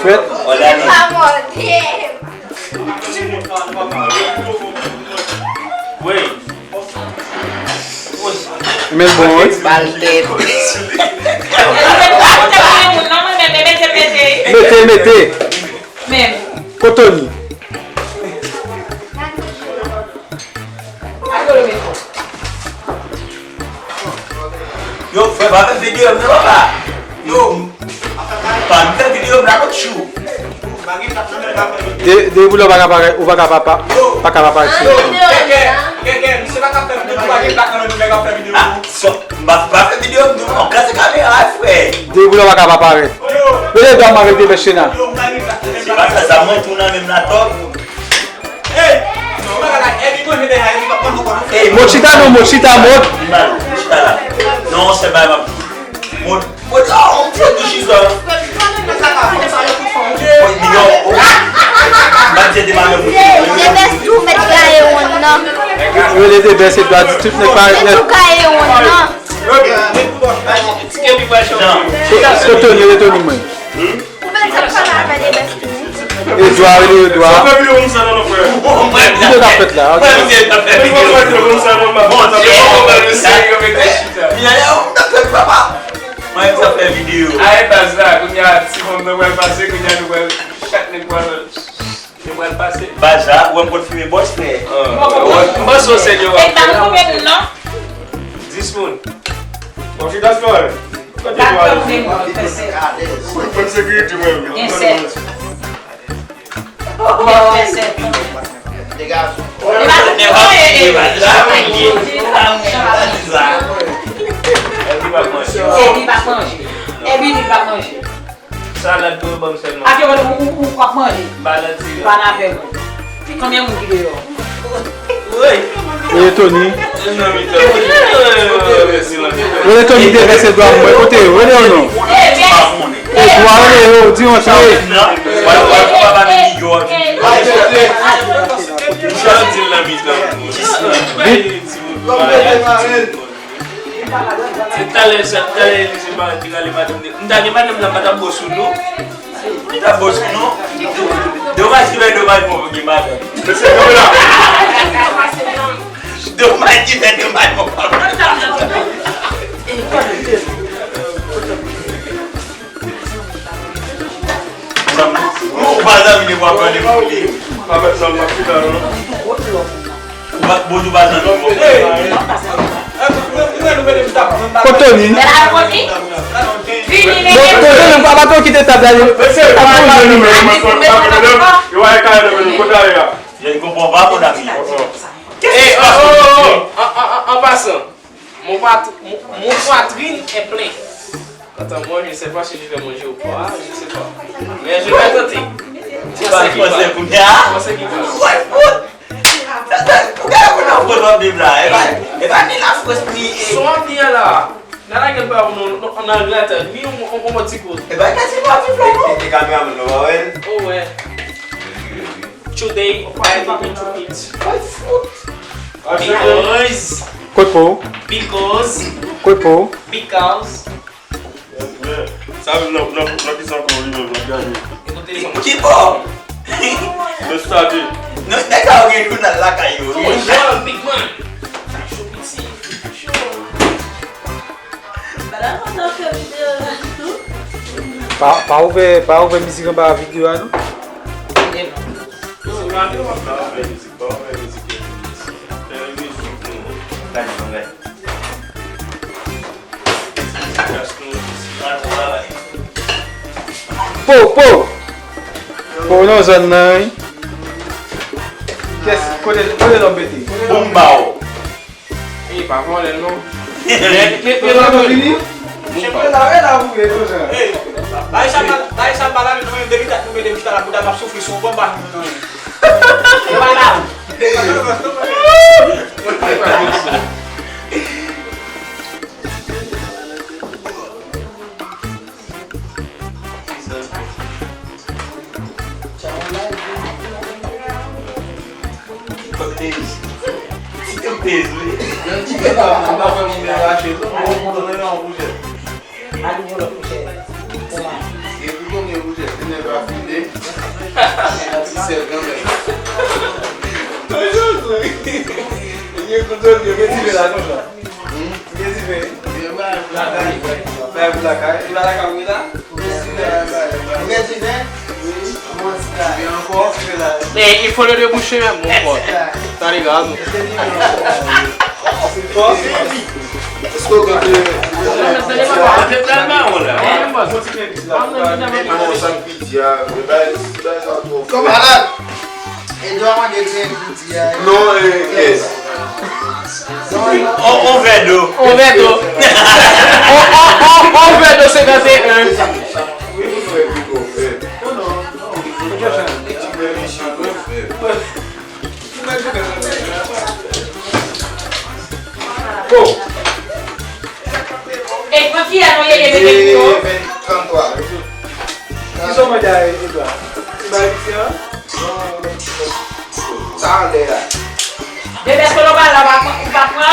Fred. Oui. Mais bon. Mettez. Même. Cotoni. Yo, fais pas une vidéo, non pas. Yo, pas une vidéo, mais pas de chou. De vous le va apparaître, ou va pas capable ici. Pas une vidéo, on casse la caméra, frère. De vous le va apparaître. Venez dans ma vidéo, monsieur. C'est pas ça, ça monte on a même la top. Mochita, Non, c'est pas ma. On fait du chisou. Venez de baisser, doit dire tout n'est pas. Cotoni, moi. Et doit. Il doit faire là. Vidéo. Aí tá já, cunhado, se vamos não vai fazer, cunhado vai chat nem quando não vai fazer. Baja, ou pode filmer boss frère. Mas você deu. Ele tá no começo, não? Desmond. What you that's for? What Tá you no começo, want? For security, man. Yes, sir. Ele vai manger. Salade tudo bom você não. Aqui eu vou copo manger. Balanço. Vai na pele. Combien mon vidéo? Venez Tony. Não me Venez Tony de baisser doigt. Écoutez, venez ou non? Et doigt, dis on ça. Cotoni. Cotoni pas bateau qui te tape là. Je ne comprends pas mon ami. Eh, en passant, mon poitrine est plein. Attends, moi je ne sais pas si je vais manger ou pas, je ne sais pas. Mais je vais tenter. Tu vas penser pour moi? Você que vai. Só dia lá. Não é que eu vou na Inglaterra, vi tipo. Oh, é. Today, I'm going to eat. Because. Sabe, não questão com o livro, não Que bom! Eu study. Não é alguém que não lá caiu. Big man. Pas ouvrir musique en bas vidéo non? Po non zone nan. Qu'est-ce que l'embêter? Bumbao. Et par contre, le nom. Dai sambalan no meio dele no meio está lá cuidar da sofrição bomba. Vai lá. Ele Il faut le déboucher même, mon pote. Tá ligado? Non, yes. On verre d'eau. On verre d'eau. On verre d'eau 51. E ma chi hanno ieri venuto? 33. Chi sono gli Edouard? Deve solo parlare un papà?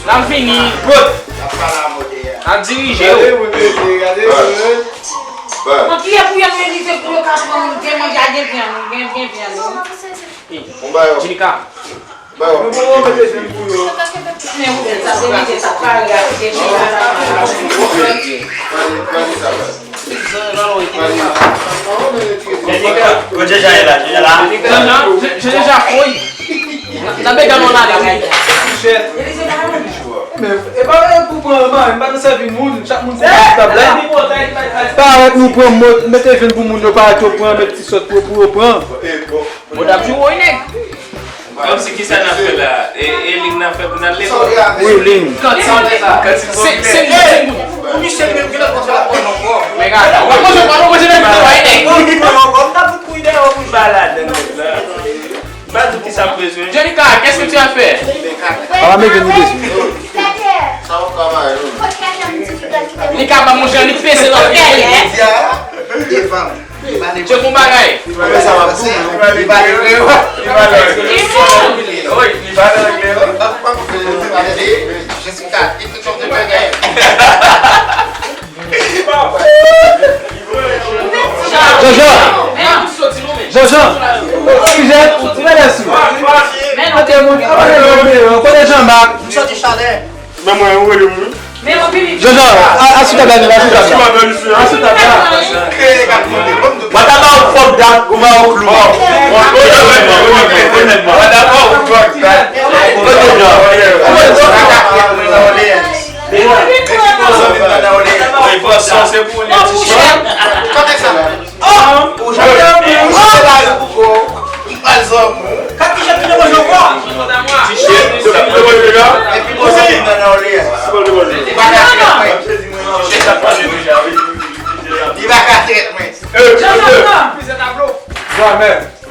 L'ha fini. A dirigé. Ma chi è qui a me dice che io cazzo non ti mangiare del piano? Ginica. Non può mettere in culo. Ne ho detto, devi sapere che Você já é lá? Não, você já foi. Tá pegando nada, né? E pas pour prendre, pas de servir monde, chaque monde c'est table. Pas nous prendre mettre jeune pour monde pas tout prendre mettre petit sorte pour prendre. Vou dar pro oi, né? Comme si qui ça n'a fait là? Et il n'a fait pour aller. Oui, ligne. Sem Michel mesmo que não pode falar não. Legal. Vamos fazer uma aí, né? Não dá pra cuidar Une balade. Pas tout qui ça besoin. Janica, qu'est-ce que tu as fait? Ah, mais venez dessus. Ele acaba mostrando ele pensa no que é. Deixa eu com bagaio. Jean-Jean, tu vas là-dessus. Jean-Jean, assis ta gagne, assis ta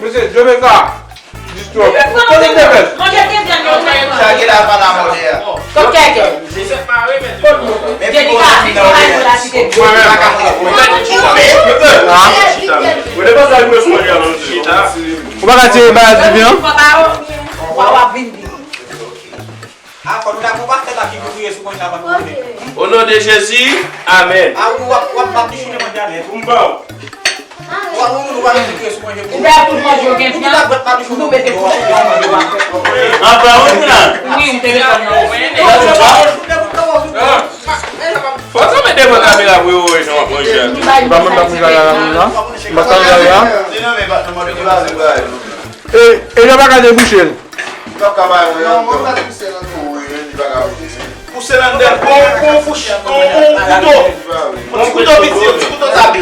Monsieur, je vais faire. Dis-toi. On va retirer base du bien. Au nom de Jésus, Amen. Faut mettre mon ami là pour hoje, mon cher. Vamos dar uma lá. Bastante lá. Et là, va déboucher. Pousser dans des bons couteau petit, couteau tablé.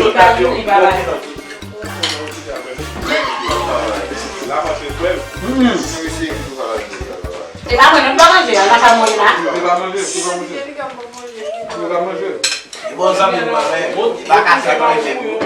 E là, non va mangiare, la camoina. Tu vas manger, tu vas manger. Tu vas manger. Bons amis, vai casar com ele.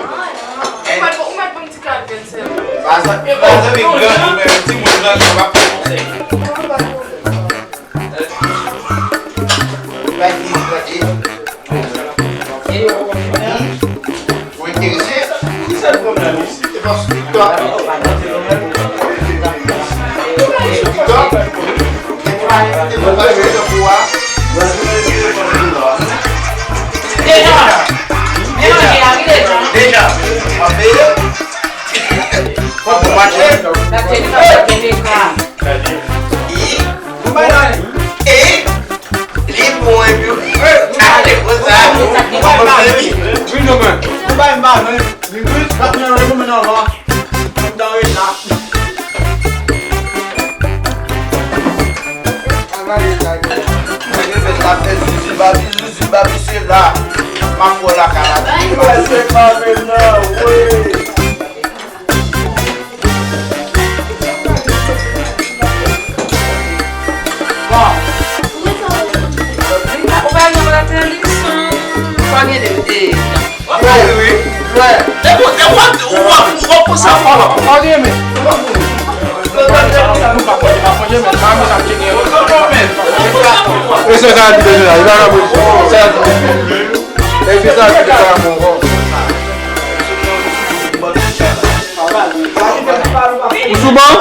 Deixa. nou men anvan. Mwen dan yon la. Babi se la, ma fola cara. Vai ser babi não, ué. O vai não vai ter lição. Paguei dele. Esse é o cara de Deus, ele vai na posição, certo? Ele fez a vida para a mão. O Zubão?